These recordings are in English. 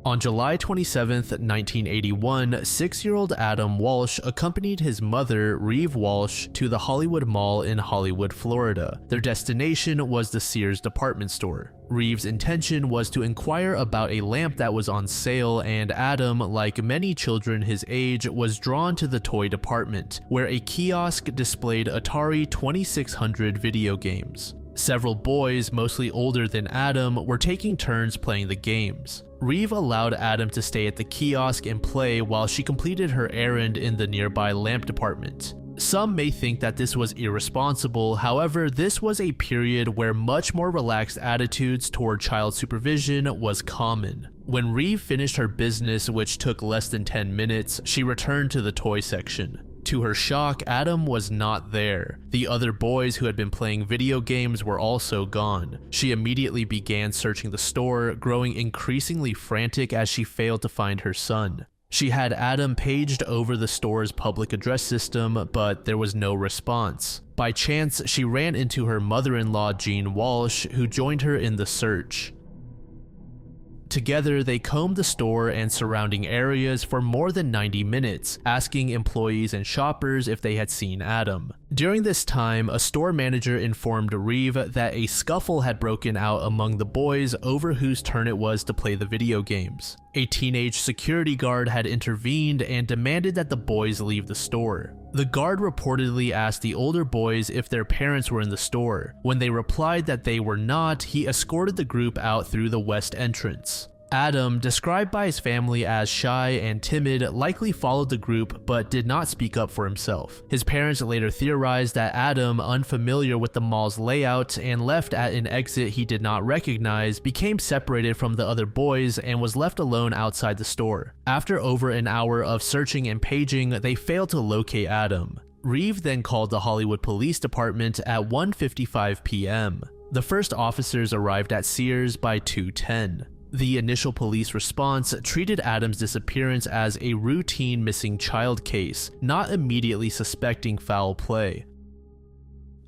On July 27, 1981, 6-year-old Adam Walsh accompanied his mother, Reeve Walsh, to the Hollywood Mall in Hollywood, Florida. Their destination was the Sears department store. Reeve's intention was to inquire about a lamp that was on sale, and Adam, like many children his age, was drawn to the toy department, where a kiosk displayed Atari 2600 video games. Several boys, mostly older than Adam, were taking turns playing the games. Reeve allowed Adam to stay at the kiosk and play while she completed her errand in the nearby lamp department. Some may think that this was irresponsible, however, this was a period where much more relaxed attitudes toward child supervision was common. When Reeve finished her business, which took less than 10 minutes, she returned to the toy section. To her shock, Adam was not there. The other boys who had been playing video games were also gone. She immediately began searching the store, growing increasingly frantic as she failed to find her son. She had Adam paged over the store's public address system, but there was no response. By chance, she ran into her mother-in-law, Jean Walsh, who joined her in the search. Together, they combed the store and surrounding areas for more than 90 minutes, asking employees and shoppers if they had seen Adam. During this time, a store manager informed Reeve that a scuffle had broken out among the boys over whose turn it was to play the video games. A teenage security guard had intervened and demanded that the boys leave the store. The guard reportedly asked the older boys if their parents were in the store. When they replied that they were not, he escorted the group out through the west entrance. Adam, described by his family as shy and timid, likely followed the group but did not speak up for himself. His parents later theorized that Adam, unfamiliar with the mall's layout and left at an exit he did not recognize, became separated from the other boys and was left alone outside the store. After over an hour of searching and paging, they failed to locate Adam. Reeve then called the Hollywood Police Department at 1:55 p.m. The first officers arrived at Sears by 2:10. The initial police response treated Adam's disappearance as a routine missing child case, not immediately suspecting foul play.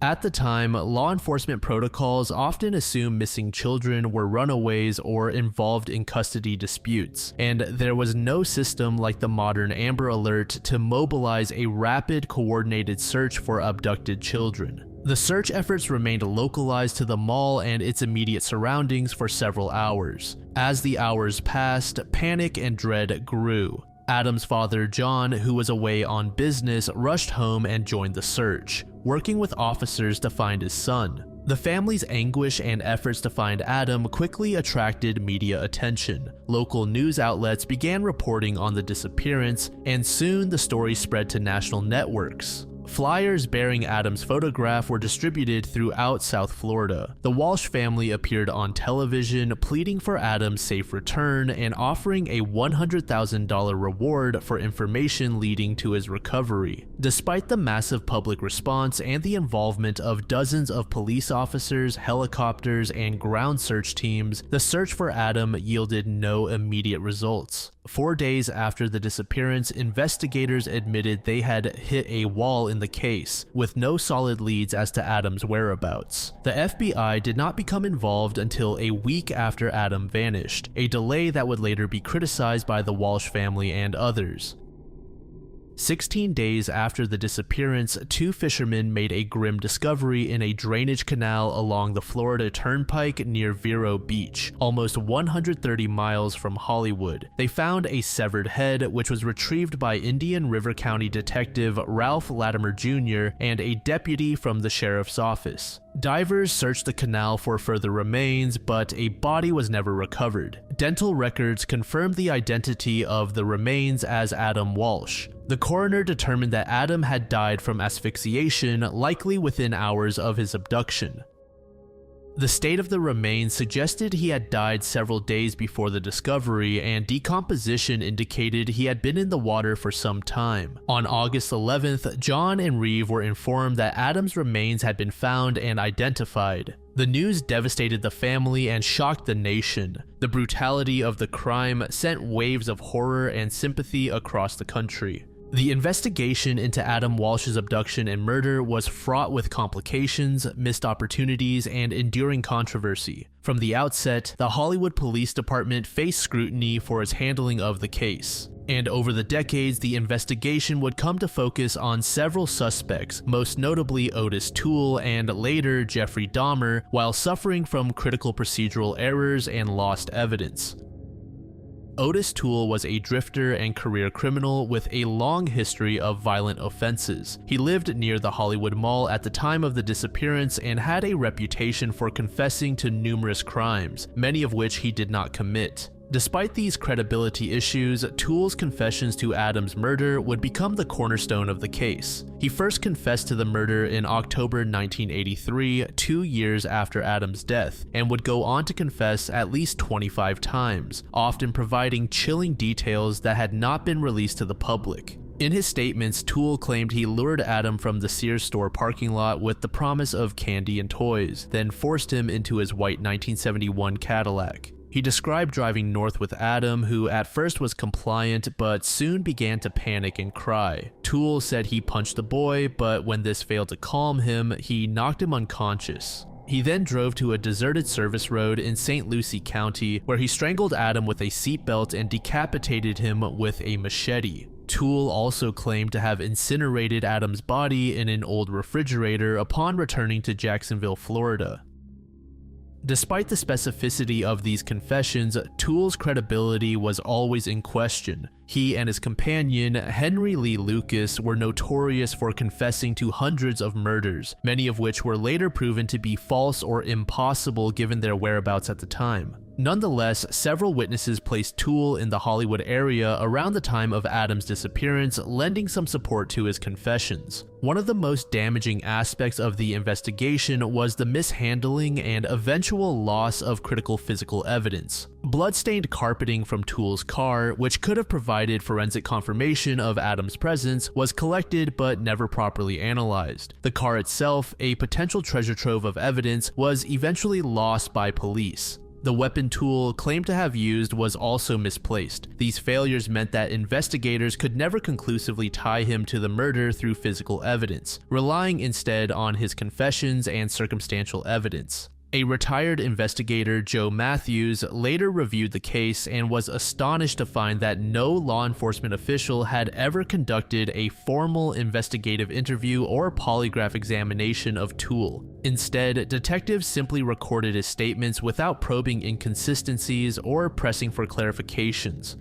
At the time, law enforcement protocols often assumed missing children were runaways or involved in custody disputes, and there was no system like the modern Amber Alert to mobilize a rapid, coordinated search for abducted children. The search efforts remained localized to the mall and its immediate surroundings for several hours. As the hours passed, panic and dread grew. Adam's father, John, who was away on business, rushed home and joined the search, working with officers to find his son. The family's anguish and efforts to find Adam quickly attracted media attention. Local news outlets began reporting on the disappearance, and soon the story spread to national networks. Flyers bearing Adam's photograph were distributed throughout South Florida. The Walsh family appeared on television, pleading for Adam's safe return and offering a $100,000 reward for information leading to his recovery. Despite the massive public response and the involvement of dozens of police officers, helicopters, and ground search teams, the search for Adam yielded no immediate results. 4 days after the disappearance, investigators admitted they had hit a wall in the case, with no solid leads as to Adam's whereabouts. The FBI did not become involved until a week after Adam vanished, a delay that would later be criticized by the Walsh family and others. 16 days after the disappearance, two fishermen made a grim discovery in a drainage canal along the Florida Turnpike near Vero Beach, almost 130 miles from Hollywood. They found a severed head, which was retrieved by Indian River County Detective Ralph Latimer Jr. and a deputy from the sheriff's office. Divers searched the canal for further remains, but a body was never recovered. Dental records confirmed the identity of the remains as Adam Walsh. The coroner determined that Adam had died from asphyxiation, likely within hours of his abduction. The state of the remains suggested he had died several days before the discovery, and decomposition indicated he had been in the water for some time. On August 11th, John and Reeve were informed that Adam's remains had been found and identified. The news devastated the family and shocked the nation. The brutality of the crime sent waves of horror and sympathy across the country. The investigation into Adam Walsh's abduction and murder was fraught with complications, missed opportunities, and enduring controversy. From the outset, the Hollywood Police Department faced scrutiny for its handling of the case. And over the decades, the investigation would come to focus on several suspects, most notably Otis Tulle and later Jeffrey Dahmer, while suffering from critical procedural errors and lost evidence. Otis Tulle was a drifter and career criminal with a long history of violent offenses. He lived near the Hollywood Mall at the time of the disappearance and had a reputation for confessing to numerous crimes, many of which he did not commit. Despite these credibility issues, Tulle's confessions to Adam's murder would become the cornerstone of the case. He first confessed to the murder in October 1983, 2 years after Adam's death, and would go on to confess at least 25 times, often providing chilling details that had not been released to the public. In his statements, Tulle claimed he lured Adam from the Sears store parking lot with the promise of candy and toys, then forced him into his white 1971 Cadillac. He described driving north with Adam, who at first was compliant but soon began to panic and cry. Tulle said he punched the boy, but when this failed to calm him, he knocked him unconscious. He then drove to a deserted service road in St. Lucie County, where he strangled Adam with a seatbelt and decapitated him with a machete. Tulle also claimed to have incinerated Adam's body in an old refrigerator upon returning to Jacksonville, Florida. Despite the specificity of these confessions, Tulle's credibility was always in question. He and his companion, Henry Lee Lucas, were notorious for confessing to hundreds of murders, many of which were later proven to be false or impossible given their whereabouts at the time. Nonetheless, several witnesses placed Tulle in the Hollywood area around the time of Adam's disappearance, lending some support to his confessions. One of the most damaging aspects of the investigation was the mishandling and eventual loss of critical physical evidence. Blood-stained carpeting from Tulle's car, which could have provided forensic confirmation of Adam's presence, was collected but never properly analyzed. The car itself, a potential treasure trove of evidence, was eventually lost by police. The weapon Tulle claimed to have used was also misplaced. These failures meant that investigators could never conclusively tie him to the murder through physical evidence, relying instead on his confessions and circumstantial evidence. A retired investigator, Joe Matthews, later reviewed the case and was astonished to find that no law enforcement official had ever conducted a formal investigative interview or polygraph examination of Tulle. Instead, detectives simply recorded his statements without probing inconsistencies or pressing for clarifications.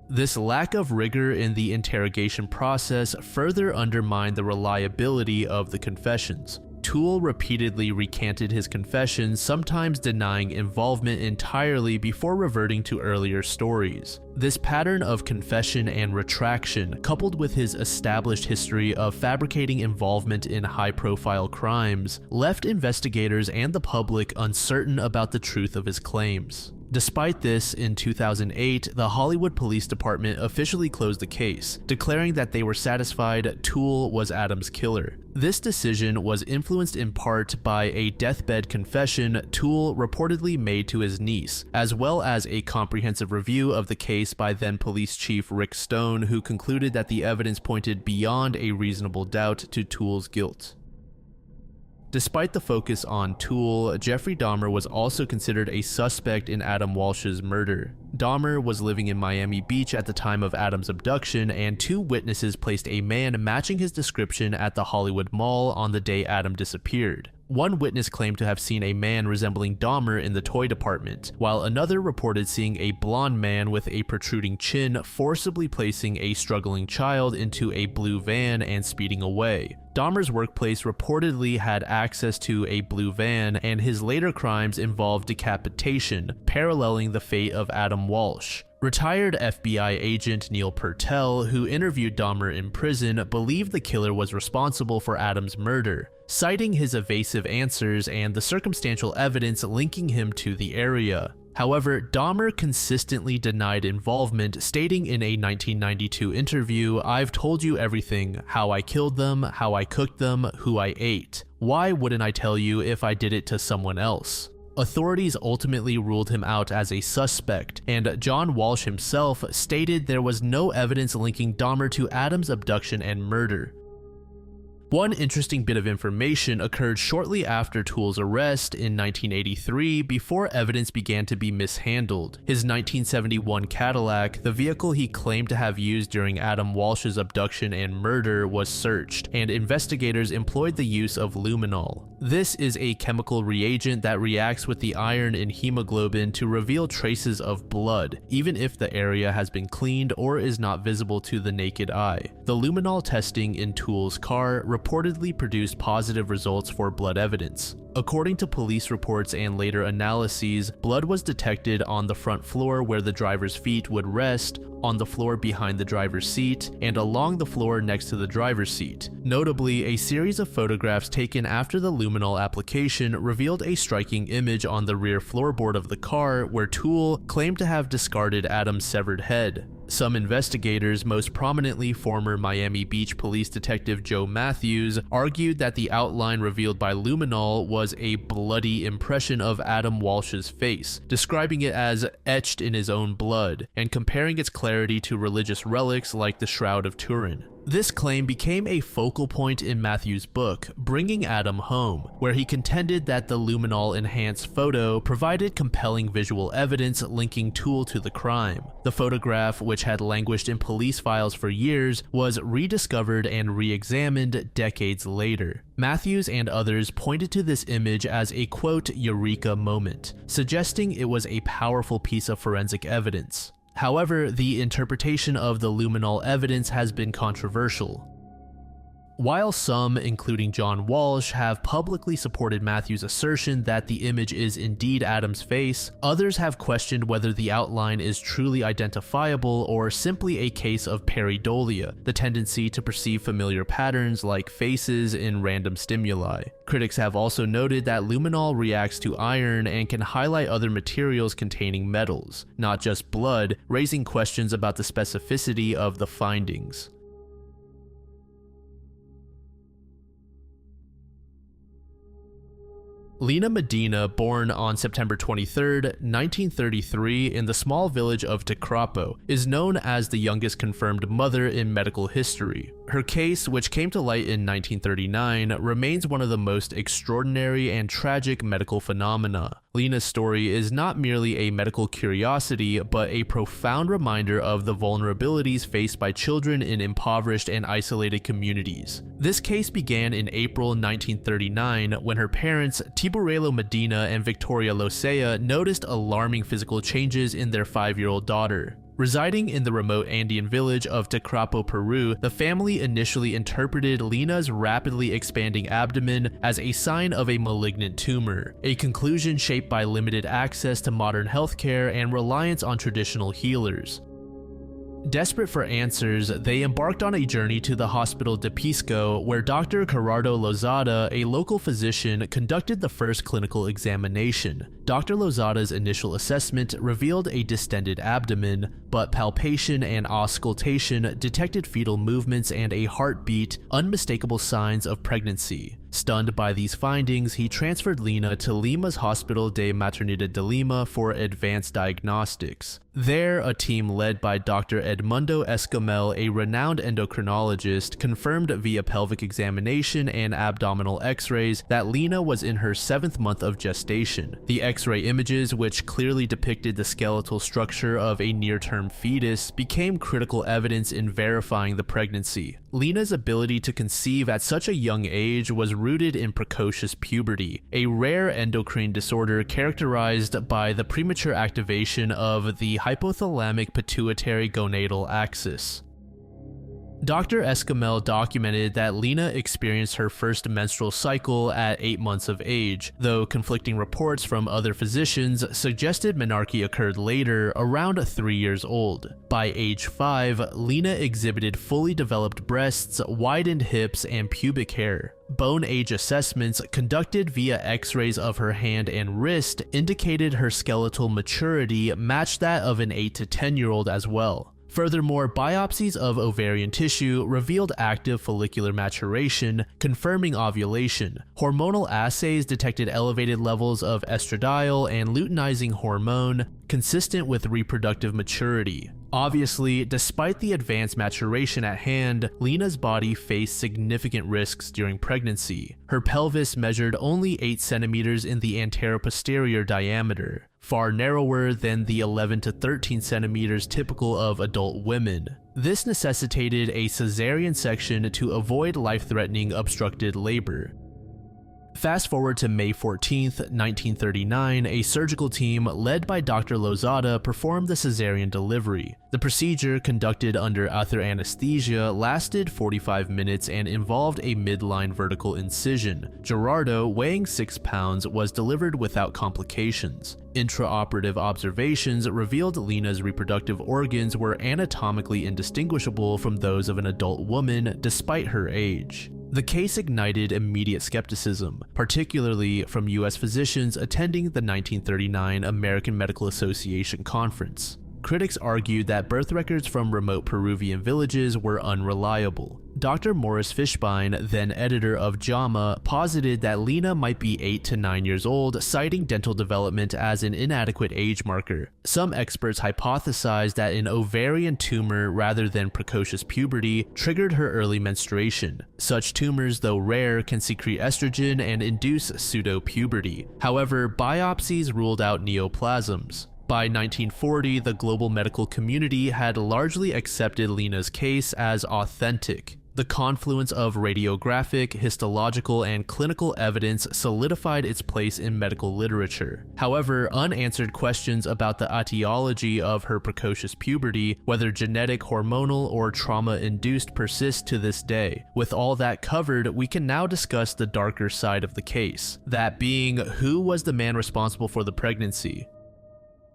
This lack of rigor in the interrogation process further undermined the reliability of the confessions. Tulle repeatedly recanted his confessions, sometimes denying involvement entirely before reverting to earlier stories. This pattern of confession and retraction, coupled with his established history of fabricating involvement in high-profile crimes, left investigators and the public uncertain about the truth of his claims. Despite this, in 2008, the Hollywood Police Department officially closed the case, declaring that they were satisfied Tulle was Adam's killer. This decision was influenced in part by a deathbed confession Tulle reportedly made to his niece, as well as a comprehensive review of the case by then Police Chief Rick Stone, who concluded that the evidence pointed beyond a reasonable doubt to Tulle's guilt. Despite the focus on Tulle, Jeffrey Dahmer was also considered a suspect in Adam Walsh's murder. Dahmer was living in Miami Beach at the time of Adam's abduction, and 2 witnesses placed a man matching his description at the Hollywood Mall on the day Adam disappeared. One witness claimed to have seen a man resembling Dahmer in the toy department, while another reported seeing a blonde man with a protruding chin forcibly placing a struggling child into a blue van and speeding away. Dahmer's workplace reportedly had access to a blue van, and his later crimes involved decapitation, paralleling the fate of Adam Walsh. Retired FBI agent Neil Purtell, who interviewed Dahmer in prison, believed the killer was responsible for Adam's murder, citing his evasive answers and the circumstantial evidence linking him to the area. However, Dahmer consistently denied involvement, stating in a 1992 interview, "I've told you everything, how I killed them, how I cooked them, who I ate. Why wouldn't I tell you if I did it to someone else?" Authorities ultimately ruled him out as a suspect, and John Walsh himself stated there was no evidence linking Dahmer to Adam's abduction and murder. One interesting bit of information occurred shortly after Tulle's arrest in 1983 before evidence began to be mishandled. His 1971 Cadillac, the vehicle he claimed to have used during Adam Walsh's abduction and murder, was searched, and investigators employed the use of luminol. This is a chemical reagent that reacts with the iron in hemoglobin to reveal traces of blood, even if the area has been cleaned or is not visible to the naked eye. The luminol testing in Tulle's car reportedly produced positive results for blood evidence. According to police reports and later analyses, blood was detected on the front floor where the driver's feet would rest, on the floor behind the driver's seat, and along the floor next to the driver's seat. Notably, a series of photographs taken after the luminol application revealed a striking image on the rear floorboard of the car where Tulle claimed to have discarded Adam's severed head. Some investigators, most prominently former Miami Beach police detective Joe Matthews, argued that the outline revealed by luminol was a bloody impression of Adam Walsh's face, describing it as etched in his own blood, and comparing its clarity to religious relics like the Shroud of Turin. This claim became a focal point in Matthews' book, Bringing Adam Home, where he contended that the luminol-enhanced photo provided compelling visual evidence linking Tulle to the crime. The photograph, which had languished in police files for years, was rediscovered and re-examined decades later. Matthews and others pointed to this image as a quote, eureka moment, suggesting it was a powerful piece of forensic evidence. However, the interpretation of the luminol evidence has been controversial. While some, including John Walsh, have publicly supported Matthews' assertion that the image is indeed Adam's face, others have questioned whether the outline is truly identifiable or simply a case of pareidolia, the tendency to perceive familiar patterns like faces in random stimuli. Critics have also noted that luminol reacts to iron and can highlight other materials containing metals, not just blood, raising questions about the specificity of the findings. Lena Medina, born on September 23, 1933 in the small village of Tecrapo, is known as the youngest confirmed mother in medical history. Her case, which came to light in 1939, remains one of the most extraordinary and tragic medical phenomena. Lena's story is not merely a medical curiosity, but a profound reminder of the vulnerabilities faced by children in impoverished and isolated communities. This case began in April 1939 when her parents, Tiburello Medina and Victoria Losea, noticed alarming physical changes in their 5-year-old daughter. Residing in the remote Andean village of Tecrapo, Peru, the family initially interpreted Lena's rapidly expanding abdomen as a sign of a malignant tumor, a conclusion shaped by limited access to modern healthcare and reliance on traditional healers. Desperate for answers, they embarked on a journey to the Hospital de Pisco, where Dr. Gerardo Lozada, a local physician, conducted the first clinical examination. Dr. Lozada's initial assessment revealed a distended abdomen, but palpation and auscultation detected fetal movements and a heartbeat, unmistakable signs of pregnancy. Stunned by these findings, he transferred Lena to Lima's Hospital de Maternidad de Lima for advanced diagnostics. There, a team led by Dr. Edmundo Escamel, a renowned endocrinologist, confirmed via pelvic examination and abdominal x-rays that Lena was in her 7th month of gestation. The x-ray images, which clearly depicted the skeletal structure of a near-term fetus, became critical evidence in verifying the pregnancy. Lena's ability to conceive at such a young age was rooted in precocious puberty, a rare endocrine disorder characterized by the premature activation of the hypothalamic pituitary gonadal axis. Dr. Escamel documented that Lena experienced her first menstrual cycle at 8 months of age, though conflicting reports from other physicians suggested menarche occurred later, around 3 years old. By age 5, Lena exhibited fully developed breasts, widened hips, and pubic hair. Bone age assessments conducted via x-rays of her hand and wrist indicated her skeletal maturity matched that of an 8 to 10-year-old as well. Furthermore, biopsies of ovarian tissue revealed active follicular maturation, confirming ovulation. Hormonal assays detected elevated levels of estradiol and luteinizing hormone, consistent with reproductive maturity. Obviously, despite the advanced maturation at hand, Lena's body faced significant risks during pregnancy. Her pelvis measured only 8 centimeters in the anteroposterior diameter, far narrower than the 11 to 13 centimeters typical of adult women. This necessitated a cesarean section to avoid life-threatening obstructed labor. Fast forward to May 14, 1939, a surgical team led by Dr. Lozada performed the cesarean delivery. The procedure, conducted under outer anesthesia, lasted 45 minutes and involved a midline vertical incision. Gerardo, weighing 6 pounds, was delivered without complications. Intraoperative observations revealed Lena's reproductive organs were anatomically indistinguishable from those of an adult woman despite her age. The case ignited immediate skepticism, particularly from U.S. physicians attending the 1939 American Medical Association conference. Critics argued that birth records from remote Peruvian villages were unreliable. Dr. Morris Fishbein, then editor of JAMA, posited that Lena might be 8 to 9 years old, citing dental development as an inadequate age marker. Some experts hypothesized that an ovarian tumor rather than precocious puberty triggered her early menstruation. Such tumors, though rare, can secrete estrogen and induce pseudo-puberty. However, biopsies ruled out neoplasms. By 1940, the global medical community had largely accepted Lena's case as authentic. The confluence of radiographic, histological, and clinical evidence solidified its place in medical literature. However, unanswered questions about the etiology of her precocious puberty, whether genetic, hormonal, or trauma-induced, persist to this day. With all that covered, we can now discuss the darker side of the case, that being, who was the man responsible for the pregnancy?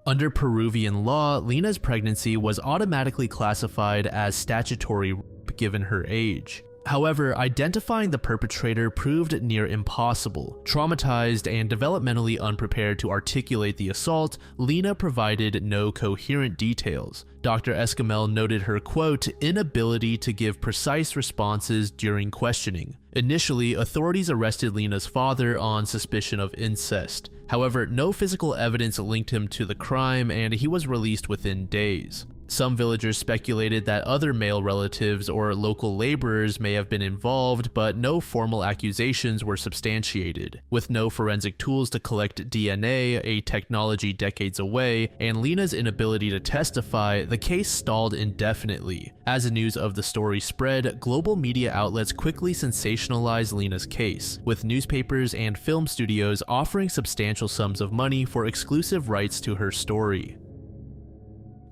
Under Peruvian law, Lena's pregnancy was automatically classified as statutory rape given her age. However, identifying the perpetrator proved near impossible. Traumatized and developmentally unprepared to articulate the assault, Lena provided no coherent details. Dr. Escamel noted her, quote, inability to give precise responses during questioning. Initially, authorities arrested Lena's father on suspicion of incest. However, no physical evidence linked him to the crime, and he was released within days. Some villagers speculated that other male relatives or local laborers may have been involved, but no formal accusations were substantiated. With no forensic tools to collect DNA, a technology decades away, and Lena's inability to testify, the case stalled indefinitely. As the news of the story spread, global media outlets quickly sensationalized Lena's case, with newspapers and film studios offering substantial sums of money for exclusive rights to her story.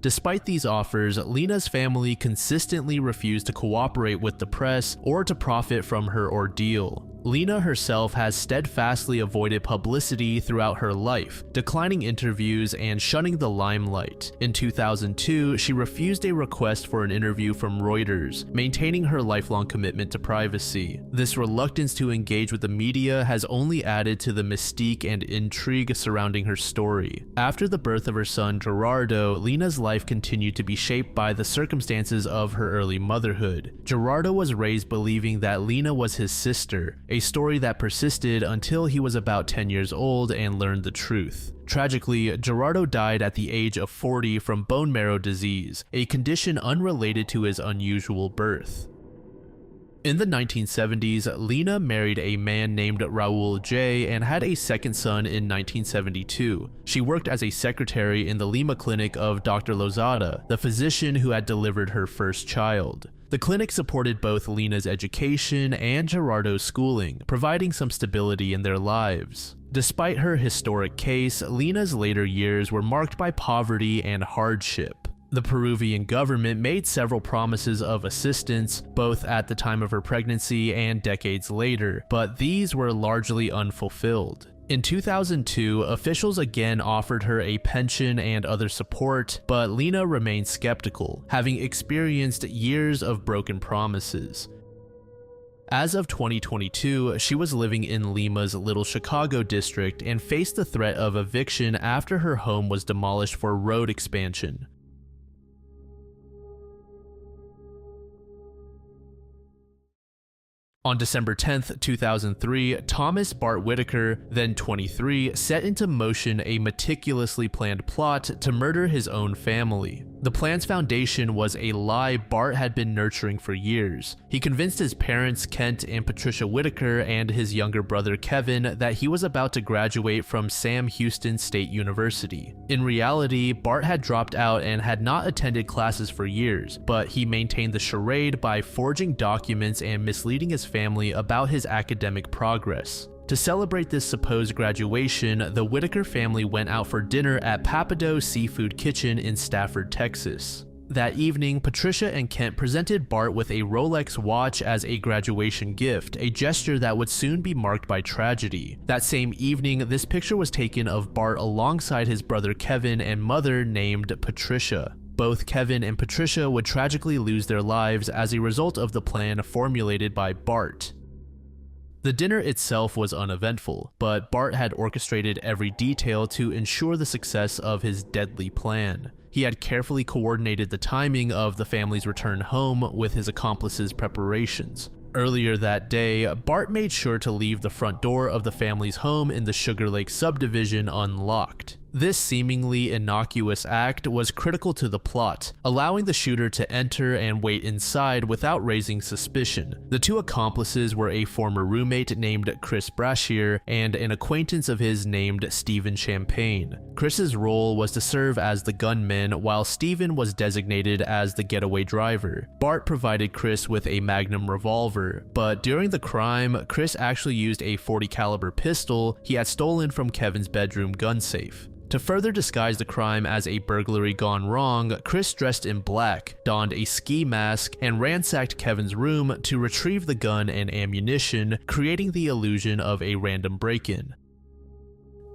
Despite these offers, Lena's family consistently refused to cooperate with the press or to profit from her ordeal. Lena herself has steadfastly avoided publicity throughout her life, declining interviews and shunning the limelight. In 2002, she refused a request for an interview from Reuters, maintaining her lifelong commitment to privacy. This reluctance to engage with the media has only added to the mystique and intrigue surrounding her story. After the birth of her son Gerardo, Lena's life continued to be shaped by the circumstances of her early motherhood. Gerardo was raised believing that Lena was his sister, a story that persisted until he was about 10 years old and learned the truth. Tragically, Gerardo died at the age of 40 from bone marrow disease, a condition unrelated to his unusual birth. In the 1970s, Lena married a man named Raul J. and had a second son in 1972. She worked as a secretary in the Lima clinic of Dr. Lozada, the physician who had delivered her first child. The clinic supported both Lena's education and Gerardo's schooling, providing some stability in their lives. Despite her historic case, Lena's later years were marked by poverty and hardship. The Peruvian government made several promises of assistance, both at the time of her pregnancy and decades later, but these were largely unfulfilled. In 2002, officials again offered her a pension and other support, but Lena remained skeptical, having experienced years of broken promises. As of 2022, she was living in Lima's Little Chicago district and faced the threat of eviction after her home was demolished for road expansion. On December 10, 2003, Thomas Bart Whitaker, then 23, set into motion a meticulously planned plot to murder his own family. The plan's foundation was a lie Bart had been nurturing for years. He convinced his parents, Kent and Patricia Whitaker, and his younger brother Kevin that he was about to graduate from Sam Houston State University. In reality, Bart had dropped out and had not attended classes for years, but he maintained the charade by forging documents and misleading his family about his academic progress. To celebrate this supposed graduation, the Whitaker family went out for dinner at Papado Seafood Kitchen in Stafford, Texas. That evening, Patricia and Kent presented Bart with a Rolex watch as a graduation gift, a gesture that would soon be marked by tragedy. That same evening, this picture was taken of Bart alongside his brother Kevin and mother named Patricia. Both Kevin and Patricia would tragically lose their lives as a result of the plan formulated by Bart. The dinner itself was uneventful, but Bart had orchestrated every detail to ensure the success of his deadly plan. He had carefully coordinated the timing of the family's return home with his accomplices' preparations. Earlier that day, Bart made sure to leave the front door of the family's home in the Sugar Lake subdivision unlocked. This seemingly innocuous act was critical to the plot, allowing the shooter to enter and wait inside without raising suspicion. The two accomplices were a former roommate named Chris Brashear and an acquaintance of his named Stephen Champagne. Chris's role was to serve as the gunman, while Stephen was designated as the getaway driver. Bart provided Chris with a Magnum revolver, but during the crime, Chris actually used a .40 caliber pistol he had stolen from Kevin's bedroom gun safe. To further disguise the crime as a burglary gone wrong, Chris dressed in black, donned a ski mask, and ransacked Kevin's room to retrieve the gun and ammunition, creating the illusion of a random break-in.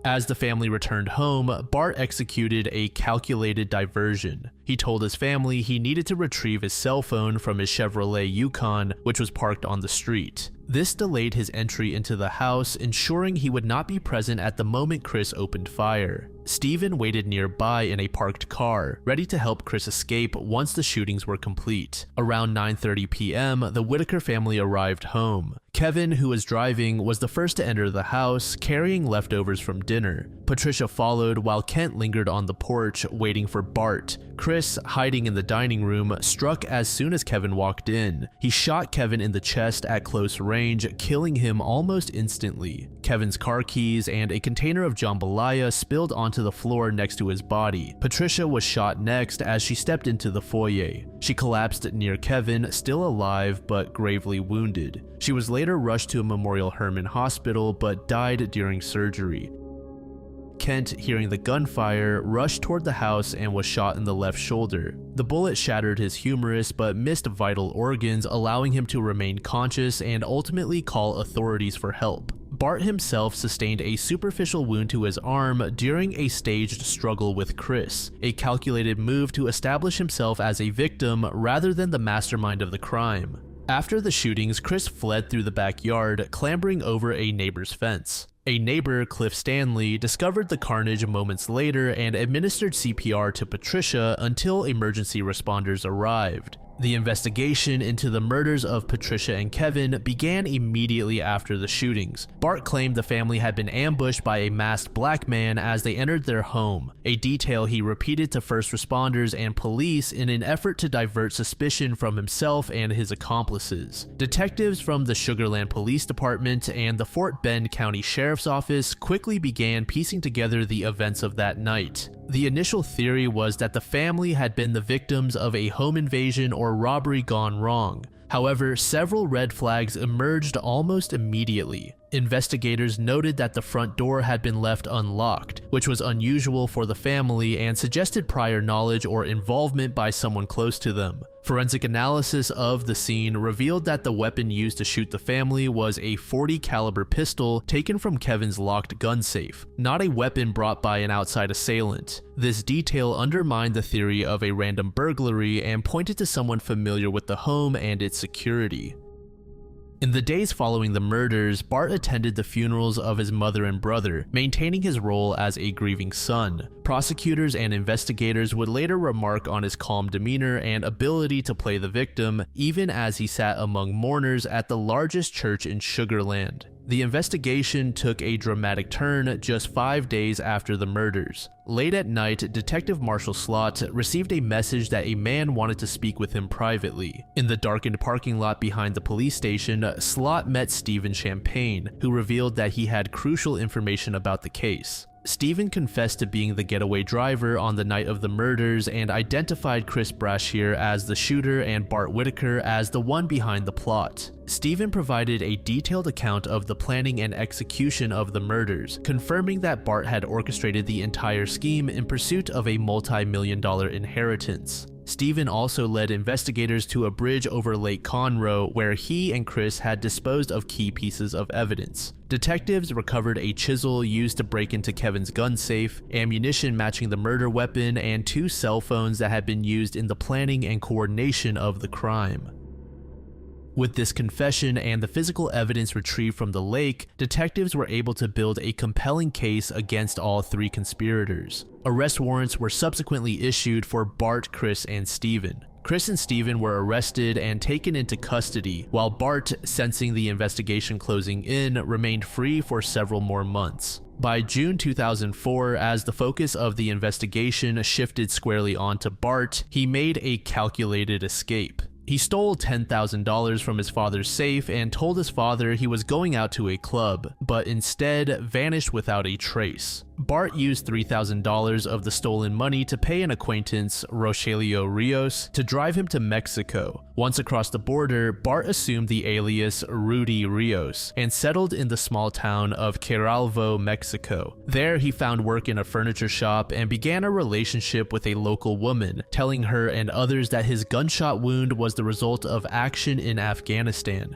As the family returned home, Bart executed a calculated diversion. He told his family he needed to retrieve his cell phone from his Chevrolet Yukon, which was parked on the street. This delayed his entry into the house, ensuring he would not be present at the moment Chris opened fire. Stephen waited nearby in a parked car, ready to help Chris escape once the shootings were complete. Around 9:30 p.m., the Whitaker family arrived home. Kevin, who was driving, was the first to enter the house, carrying leftovers from dinner. Patricia followed while Kent lingered on the porch, waiting for Bart. Chris, hiding in the dining room, struck as soon as Kevin walked in. He shot Kevin in the chest at close range, killing him almost instantly. Kevin's car keys and a container of jambalaya spilled onto the floor next to his body. Patricia was shot next as she stepped into the foyer. She collapsed near Kevin, still alive but gravely wounded. She was later rushed to a Memorial Hermann hospital but died during surgery. Kent, hearing the gunfire, rushed toward the house and was shot in the left shoulder. The bullet shattered his humerus but missed vital organs, allowing him to remain conscious and ultimately call authorities for help. Bart himself sustained a superficial wound to his arm during a staged struggle with Chris, a calculated move to establish himself as a victim rather than the mastermind of the crime. After the shootings, Chris fled through the backyard, clambering over a neighbor's fence. A neighbor, Cliff Stanley, discovered the carnage moments later and administered CPR to Patricia until emergency responders arrived. The investigation into the murders of Patricia and Kevin began immediately after the shootings. Bart claimed the family had been ambushed by a masked black man as they entered their home, a detail he repeated to first responders and police in an effort to divert suspicion from himself and his accomplices. Detectives from the Sugar Land Police Department and the Fort Bend County Sheriff's Office quickly began piecing together the events of that night. The initial theory was that the family had been the victims of a home invasion or robbery gone wrong. However, several red flags emerged almost immediately. Investigators noted that the front door had been left unlocked, which was unusual for the family and suggested prior knowledge or involvement by someone close to them. Forensic analysis of the scene revealed that the weapon used to shoot the family was a .40 caliber pistol taken from Kevin's locked gun safe, not a weapon brought by an outside assailant. This detail undermined the theory of a random burglary and pointed to someone familiar with the home and its security. In the days following the murders, Bart attended the funerals of his mother and brother, maintaining his role as a grieving son. Prosecutors and investigators would later remark on his calm demeanor and ability to play the victim, even as he sat among mourners at the largest church in Sugar Land. The investigation took a dramatic turn just 5 days after the murders. Late at night, Detective Marshall Slott received a message that a man wanted to speak with him privately. In the darkened parking lot behind the police station, Slott met Stephen Champagne, who revealed that he had crucial information about the case. Stephen confessed to being the getaway driver on the night of the murders and identified Chris Brashear as the shooter and Bart Whitaker as the one behind the plot. Stephen provided a detailed account of the planning and execution of the murders, confirming that Bart had orchestrated the entire scheme in pursuit of a multi-million-dollar inheritance. Stephen also led investigators to a bridge over Lake Conroe where he and Chris had disposed of key pieces of evidence. Detectives recovered a chisel used to break into Kevin's gun safe, ammunition matching the murder weapon, and 2 cell phones that had been used in the planning and coordination of the crime. With this confession and the physical evidence retrieved from the lake, detectives were able to build a compelling case against all 3 conspirators. Arrest warrants were subsequently issued for Bart, Chris, and Stephen. Chris and Stephen were arrested and taken into custody, while Bart, sensing the investigation closing in, remained free for several more months. By June 2004, as the focus of the investigation shifted squarely onto Bart, he made a calculated escape. He stole $10,000 from his father's safe and told his father he was going out to a club, but instead vanished without a trace. Bart used $3,000 of the stolen money to pay an acquaintance, Rogelio Rios, to drive him to Mexico. Once across the border, Bart assumed the alias Rudy Rios and settled in the small town of Quiralvo, Mexico. There, he found work in a furniture shop and began a relationship with a local woman, telling her and others that his gunshot wound was the result of action in Afghanistan.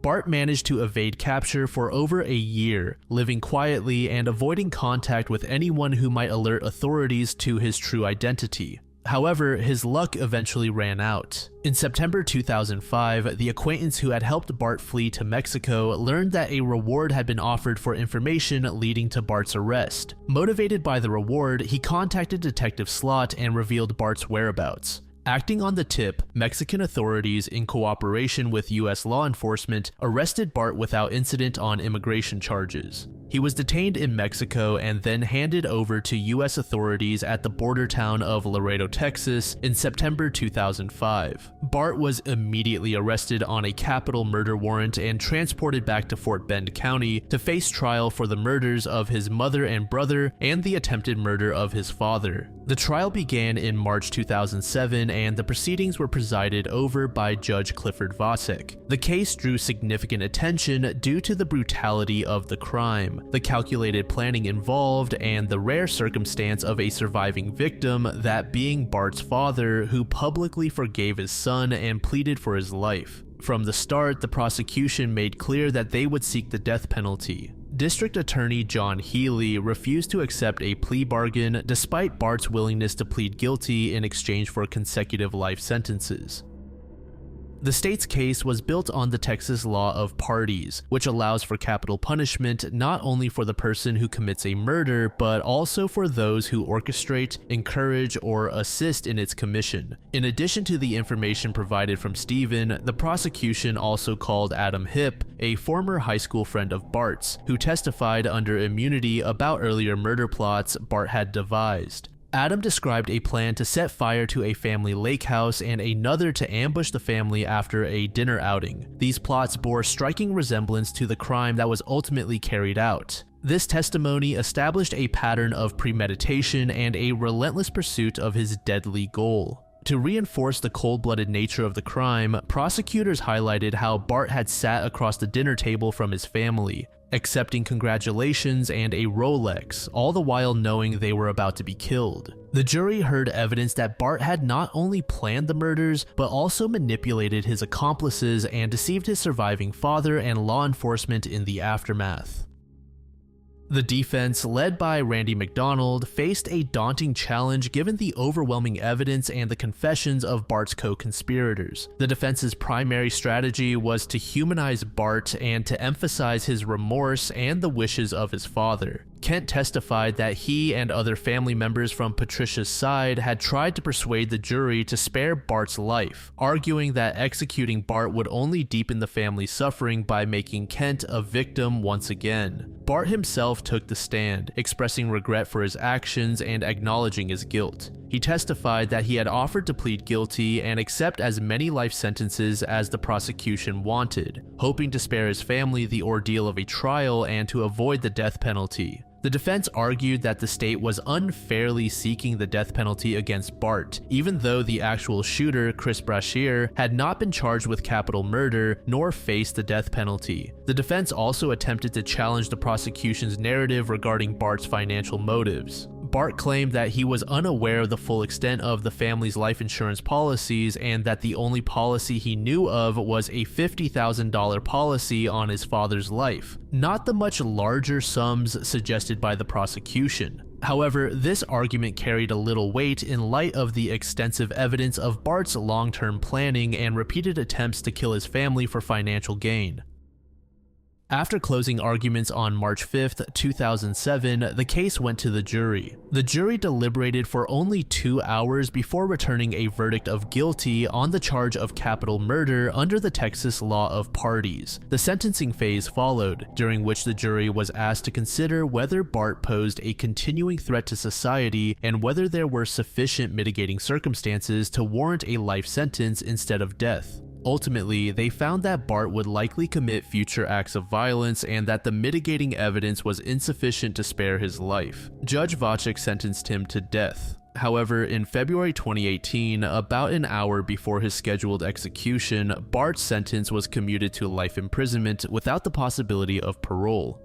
Bart managed to evade capture for over a year, living quietly and avoiding contact with anyone who might alert authorities to his true identity. However, his luck eventually ran out. In September 2005, the acquaintance who had helped Bart flee to Mexico learned that a reward had been offered for information leading to Bart's arrest. Motivated by the reward, he contacted Detective Slott and revealed Bart's whereabouts. Acting on the tip, Mexican authorities, in cooperation with U.S. law enforcement, arrested Bart without incident on immigration charges. He was detained in Mexico and then handed over to U.S. authorities at the border town of Laredo, Texas in September 2005. Bart was immediately arrested on a capital murder warrant and transported back to Fort Bend County to face trial for the murders of his mother and brother and the attempted murder of his father. The trial began in March 2007 and the proceedings were presided over by Judge Clifford Vasek. The case drew significant attention due to the brutality of the crime, the calculated planning involved, and the rare circumstance of a surviving victim, that being Bart's father, who publicly forgave his son and pleaded for his life. From the start, the prosecution made clear that they would seek the death penalty. District Attorney John Healy refused to accept a plea bargain despite Bart's willingness to plead guilty in exchange for consecutive life sentences. The state's case was built on the Texas law of parties, which allows for capital punishment not only for the person who commits a murder, but also for those who orchestrate, encourage, or assist in its commission. In addition to the information provided from Stephen, the prosecution also called Adam Hipp, a former high school friend of Bart's, who testified under immunity about earlier murder plots Bart had devised. Adam described a plan to set fire to a family lake house and another to ambush the family after a dinner outing. These plots bore striking resemblance to the crime that was ultimately carried out. This testimony established a pattern of premeditation and a relentless pursuit of his deadly goal. To reinforce the cold-blooded nature of the crime, prosecutors highlighted how Bart had sat across the dinner table from his family, accepting congratulations and a Rolex, all the while knowing they were about to be killed. The jury heard evidence that Bart had not only planned the murders, but also manipulated his accomplices and deceived his surviving father and law enforcement in the aftermath. The defense, led by Randy McDonald, faced a daunting challenge given the overwhelming evidence and the confessions of Bart's co-conspirators. The defense's primary strategy was to humanize Bart and to emphasize his remorse and the wishes of his father. Kent testified that he and other family members from Patricia's side had tried to persuade the jury to spare Bart's life, arguing that executing Bart would only deepen the family's suffering by making Kent a victim once again. Bart himself took the stand, expressing regret for his actions and acknowledging his guilt. He testified that he had offered to plead guilty and accept as many life sentences as the prosecution wanted, hoping to spare his family the ordeal of a trial and to avoid the death penalty. The defense argued that the state was unfairly seeking the death penalty against Bart, even though the actual shooter, Chris Brashear, had not been charged with capital murder nor faced the death penalty. The defense also attempted to challenge the prosecution's narrative regarding Bart's financial motives. Bart claimed that he was unaware of the full extent of the family's life insurance policies and that the only policy he knew of was a $50,000 policy on his father's life, not the much larger sums suggested by the prosecution. However, this argument carried a little weight in light of the extensive evidence of Bart's long-term planning and repeated attempts to kill his family for financial gain. After closing arguments on March 5, 2007, the case went to the jury. The jury deliberated for only 2 hours before returning a verdict of guilty on the charge of capital murder under the Texas law of parties. The sentencing phase followed, during which the jury was asked to consider whether Bart posed a continuing threat to society and whether there were sufficient mitigating circumstances to warrant a life sentence instead of death. Ultimately, they found that Bart would likely commit future acts of violence and that the mitigating evidence was insufficient to spare his life. Judge Whitaker sentenced him to death. However, in February 2018, about an hour before his scheduled execution, Bart's sentence was commuted to life imprisonment without the possibility of parole.